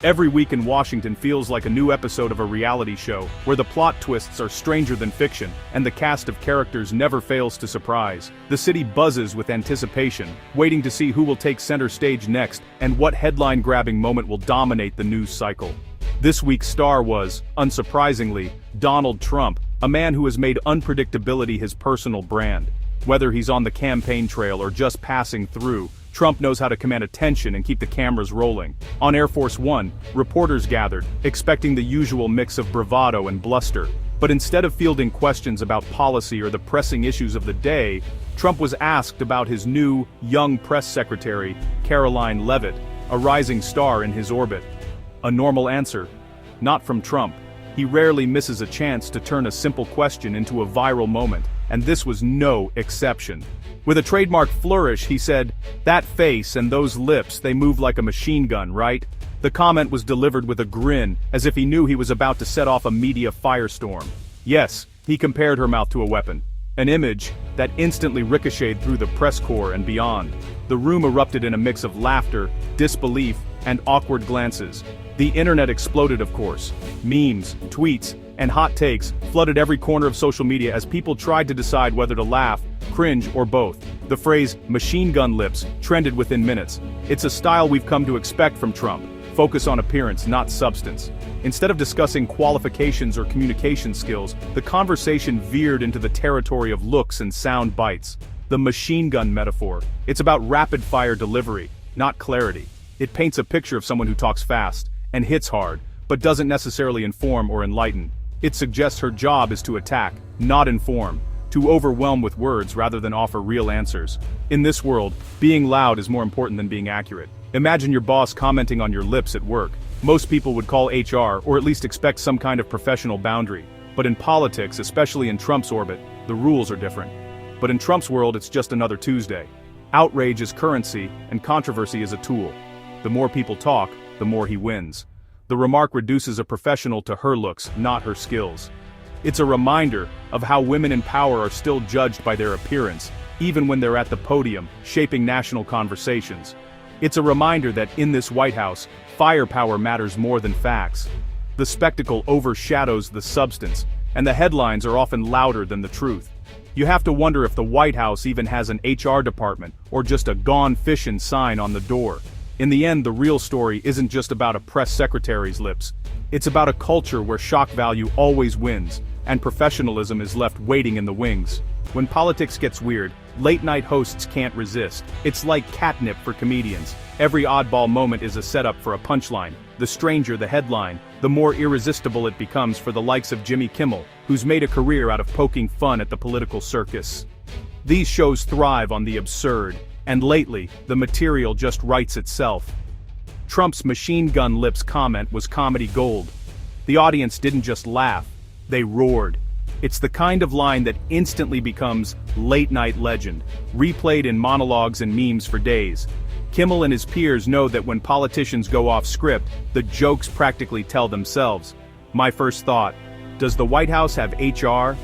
Every week in Washington feels like a new episode of a reality show, where the plot twists are stranger than fiction, and the cast of characters never fails to surprise. The city buzzes with anticipation, waiting to see who will take center stage next, and what headline-grabbing moment will dominate the news cycle. This week's star was, unsurprisingly, Donald Trump, a man who has made unpredictability his personal brand. Whether he's on the campaign trail or just passing through, Trump knows how to command attention and keep the cameras rolling. On Air Force One, reporters gathered, expecting the usual mix of bravado and bluster. But instead of fielding questions about policy or the pressing issues of the day, Trump was asked about his new, young press secretary, Karoline Leavitt, a rising star in his orbit. A normal answer? Not from Trump. He rarely misses a chance to turn a simple question into a viral moment, and this was no exception. With a trademark flourish, he said, "That face and those lips, they move like a machine gun, right?" The comment was delivered with a grin, as if he knew he was about to set off a media firestorm. Yes, he compared her mouth to a weapon. An image that instantly ricocheted through the press corps and beyond. The room erupted in a mix of laughter, disbelief, and awkward glances. The internet exploded, of course. Memes, tweets, and hot takes flooded every corner of social media as people tried to decide whether to laugh, cringe, or both. The phrase, machine gun lips, trended within minutes. It's a style we've come to expect from Trump. Focus on appearance, not substance. Instead of discussing qualifications or communication skills, the conversation veered into the territory of looks and sound bites. The machine gun metaphor. It's about rapid-fire delivery, not clarity. It paints a picture of someone who talks fast and hits hard, but doesn't necessarily inform or enlighten. It suggests her job is to attack, not inform, to overwhelm with words rather than offer real answers. In this world, being loud is more important than being accurate. Imagine your boss commenting on your lips at work. Most people would call HR, or at least expect some kind of professional boundary. But in politics, especially in Trump's orbit, the rules are different. But in Trump's world, it's just another Tuesday. Outrage is currency, and controversy is a tool. The more people talk, the more he wins. The remark reduces a professional to her looks, not her skills. It's a reminder of how women in power are still judged by their appearance, even when they're at the podium, shaping national conversations. It's a reminder that in this White House, firepower matters more than facts. The spectacle overshadows the substance, and the headlines are often louder than the truth. You have to wonder if the White House even has an HR department, or just a "gone fishin'" sign on the door. In the end, the real story isn't just about a press secretary's lips. It's about a culture where shock value always wins, and professionalism is left waiting in the wings. When politics gets weird, late-night hosts can't resist. It's like catnip for comedians. Every oddball moment is a setup for a punchline. The stranger the headline, the more irresistible it becomes for the likes of Jimmy Kimmel, who's made a career out of poking fun at the political circus. These shows thrive on the absurd, and lately, the material just writes itself. Trump's machine gun lips comment was comedy gold. The audience didn't just laugh, they roared. It's the kind of line that instantly becomes late-night legend, replayed in monologues and memes for days. Kimmel and his peers know that when politicians go off script, the jokes practically tell themselves. My first thought, does the White House have HR?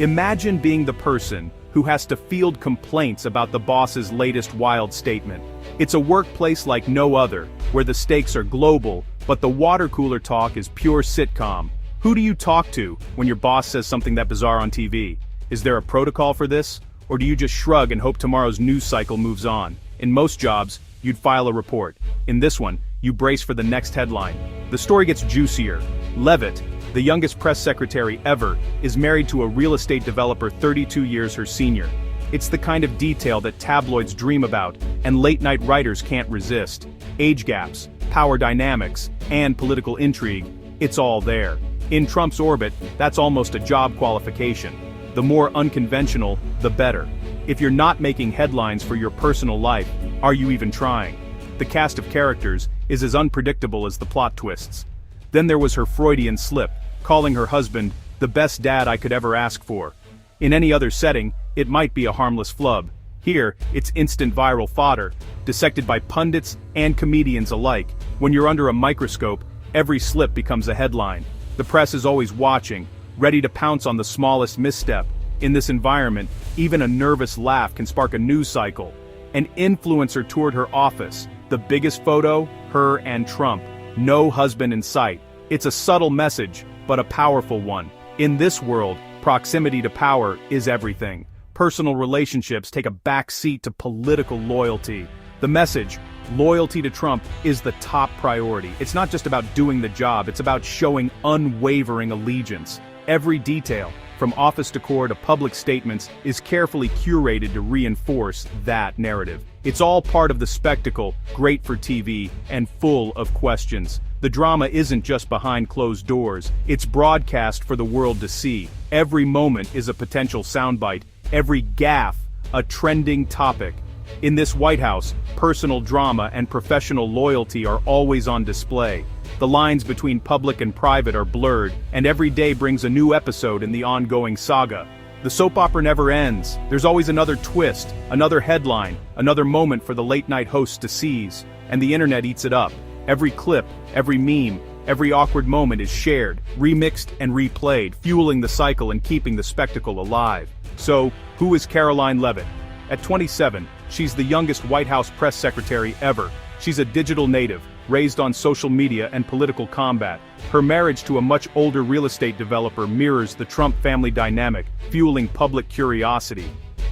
Imagine being the person who has to field complaints about the boss's latest wild statement. It's a workplace like no other, where the stakes are global, but the water cooler talk is pure sitcom. Who do you talk to when your boss says something that bizarre on TV? Is there a protocol for this? Or do you just shrug and hope tomorrow's news cycle moves on? In most jobs, you'd file a report. In this one, you brace for the next headline. The story gets juicier. Leavitt, the youngest press secretary ever, is married to a real estate developer 32 years her senior. It's the kind of detail that tabloids dream about, and late-night writers can't resist. Age gaps, power dynamics, and political intrigue, it's all there. In Trump's orbit, that's almost a job qualification. The more unconventional, the better. If you're not making headlines for your personal life, are you even trying? The cast of characters is as unpredictable as the plot twists. Then there was her Freudian slip, calling her husband the best dad I could ever ask for. In any other setting, it might be a harmless flub. Here, it's instant viral fodder, dissected by pundits and comedians alike. When you're under a microscope, every slip becomes a headline. The press is always watching, ready to pounce on the smallest misstep. In this environment, even a nervous laugh can spark a news cycle. An influencer toured her office. The biggest photo, her and Trump. no husband in sight. It's a subtle message, but a powerful one. In this world, proximity to power is everything. Personal relationships take a back seat to political loyalty. The message, loyalty to Trump, is the top priority. It's not just about doing the job, it's about showing unwavering allegiance. Every detail, from office decor to public statements, is carefully curated to reinforce that narrative. It's all part of the spectacle, great for TV, and full of questions. The drama isn't just behind closed doors, it's broadcast for the world to see. Every moment is a potential soundbite, every gaffe, a trending topic. In this White House, personal drama and professional loyalty are always on display. The lines between public and private are blurred, and every day brings a new episode in the ongoing saga. The soap opera never ends. There's always another twist, another headline, another moment for the late-night hosts to seize, and the internet eats it up. Every clip, every meme, every awkward moment is shared, remixed and replayed, fueling the cycle and keeping the spectacle alive. So, who is Karoline Leavitt? At 27, she's the youngest White House press secretary ever. She's a digital native, raised on social media and political combat. Her marriage to a much older real estate developer mirrors the Trump family dynamic, fueling public curiosity.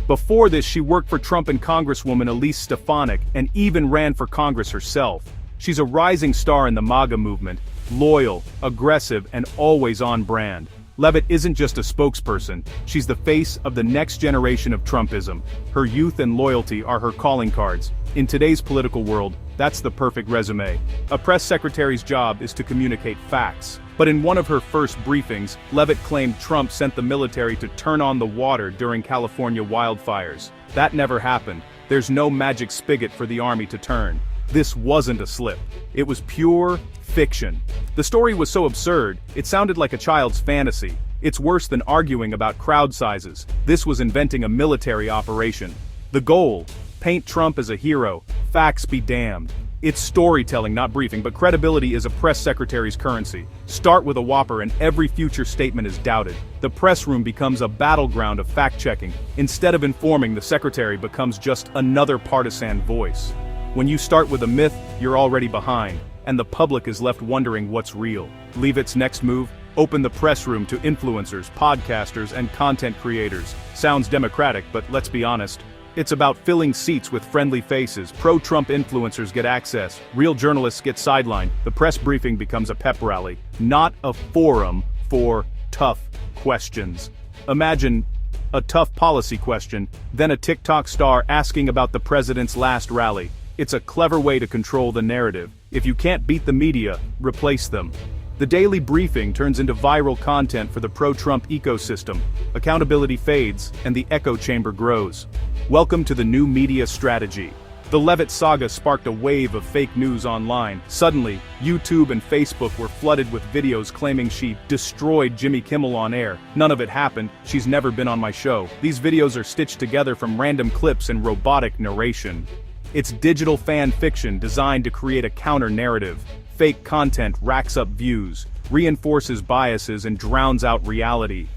Before this, she worked for Trump and Congresswoman Elise Stefanik and even ran for Congress herself. She's a rising star in the MAGA movement, loyal, aggressive, and always on brand. Leavitt isn't just a spokesperson, she's the face of the next generation of Trumpism. Her youth and loyalty are her calling cards. In today's political world, that's the perfect resume. A press secretary's job is to communicate facts. But in one of her first briefings, Leavitt claimed Trump sent the military to turn on the water during California wildfires. That never happened. There's no magic spigot for the army to turn. This wasn't a slip. It was pure fiction. The story was so absurd, it sounded like a child's fantasy. It's worse than arguing about crowd sizes. This was inventing a military operation. The goal: paint Trump as a hero. Facts be damned. It's storytelling, not briefing, but credibility is a press secretary's currency. Start with a whopper and every future statement is doubted. The press room becomes a battleground of fact-checking. Instead of informing, the secretary becomes just another partisan voice. When you start with a myth, you're already behind, and the public is left wondering what's real. Leavitt's next move? Open the press room to influencers, podcasters, and content creators. Sounds democratic, but let's be honest. It's about filling seats with friendly faces. Pro-Trump influencers get access. Real journalists get sidelined. The press briefing becomes a pep rally, not a forum for tough questions. Imagine a tough policy question, then a TikTok star asking about the president's last rally. It's a clever way to control the narrative. If you can't beat the media, replace them. The daily briefing turns into viral content for the pro-Trump ecosystem. Accountability fades, and the echo chamber grows. Welcome to the new media strategy. The Leavitt saga sparked a wave of fake news online. Suddenly, YouTube and Facebook were flooded with videos claiming she destroyed Jimmy Kimmel on air. None of it happened. She's never been on my show. These videos are stitched together from random clips and robotic narration. It's digital fan fiction designed to create a counter-narrative. Fake content racks up views, reinforces biases, and drowns out reality.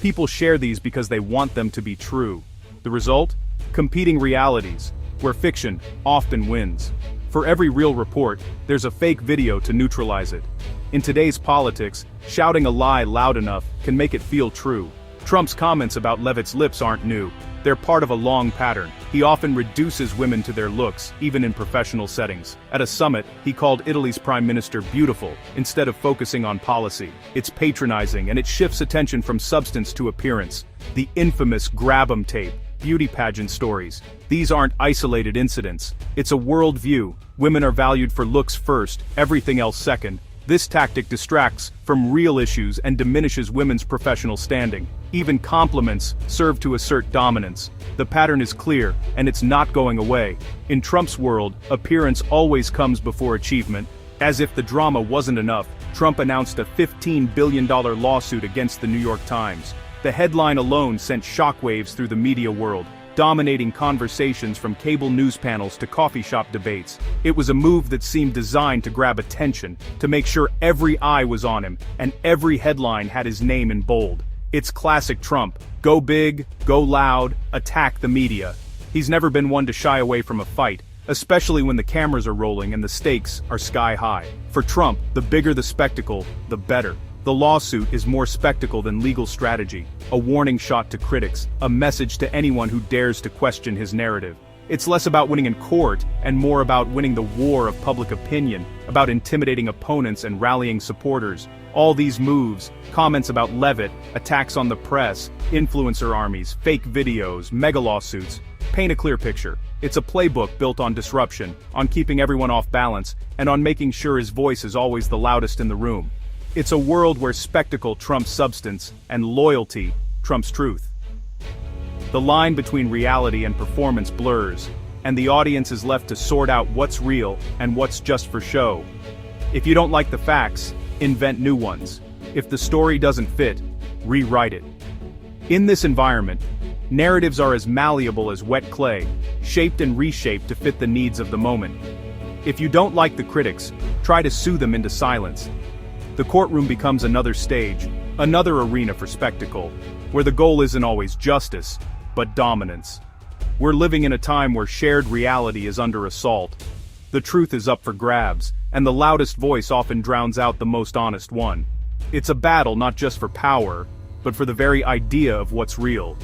People share these because they want them to be true. The result? Competing realities, where fiction often wins. For every real report, there's a fake video to neutralize it. In today's politics, shouting a lie loud enough can make it feel true. Trump's comments about Leavitt's lips aren't new. They're part of a long pattern. He often reduces women to their looks, even in professional settings. At a summit, he called Italy's prime minister beautiful, instead of focusing on policy. It's patronizing, and it shifts attention from substance to appearance. The infamous grab-'em tape, beauty pageant stories. These aren't isolated incidents. It's a worldview. Women are valued for looks first, everything else second. This tactic distracts from real issues and diminishes women's professional standing. Even compliments serve to assert dominance. The pattern is clear, and it's not going away. In Trump's world, appearance always comes before achievement. As if the drama wasn't enough, Trump announced a $15 billion lawsuit against the New York Times. The headline alone sent shockwaves through the media world, dominating conversations from cable news panels to coffee shop debates. It was a move that seemed designed to grab attention, to make sure every eye was on him, and every headline had his name in bold. It's classic Trump. Go big, go loud, attack the media. He's never been one to shy away from a fight, especially when the cameras are rolling and the stakes are sky high. For Trump, the bigger the spectacle, the better. The lawsuit is more spectacle than legal strategy, a warning shot to critics, a message to anyone who dares to question his narrative. It's less about winning in court and more about winning the war of public opinion, about intimidating opponents and rallying supporters. All these moves, comments about Leavitt, attacks on the press, influencer armies, fake videos, mega lawsuits, paint a clear picture. It's a playbook built on disruption, on keeping everyone off balance, and on making sure his voice is always the loudest in the room. It's a world where spectacle trumps substance, and loyalty trumps truth. The line between reality and performance blurs, and the audience is left to sort out what's real and what's just for show. If you don't like the facts, invent new ones. If the story doesn't fit, rewrite it. In this environment, narratives are as malleable as wet clay, shaped and reshaped to fit the needs of the moment. If you don't like the critics, try to sue them into silence. The courtroom becomes another stage, another arena for spectacle, where the goal isn't always justice, but dominance. We're living in a time where shared reality is under assault. The truth is up for grabs, and the loudest voice often drowns out the most honest one. It's a battle not just for power, but for the very idea of what's real.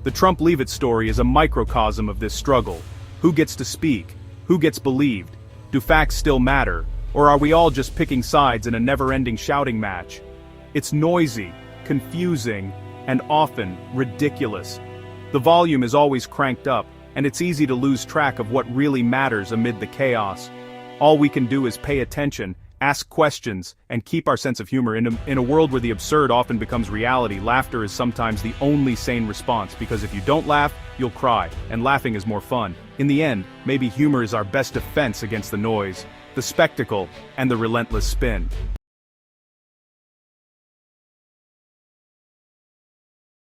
The Trump Leavitt story is a microcosm of this struggle. Who gets to speak? Who gets believed? Do facts still matter? Or are we all just picking sides in a never-ending shouting match? It's noisy, confusing, and often ridiculous. The volume is always cranked up, and it's easy to lose track of what really matters amid the chaos. All we can do is pay attention, ask questions, and keep our sense of humor. In a world where the absurd often becomes reality, laughter is sometimes the only sane response, because if you don't laugh, you'll cry, and laughing is more fun. In the end, maybe humor is our best defense against the noise, the spectacle, and the relentless spin.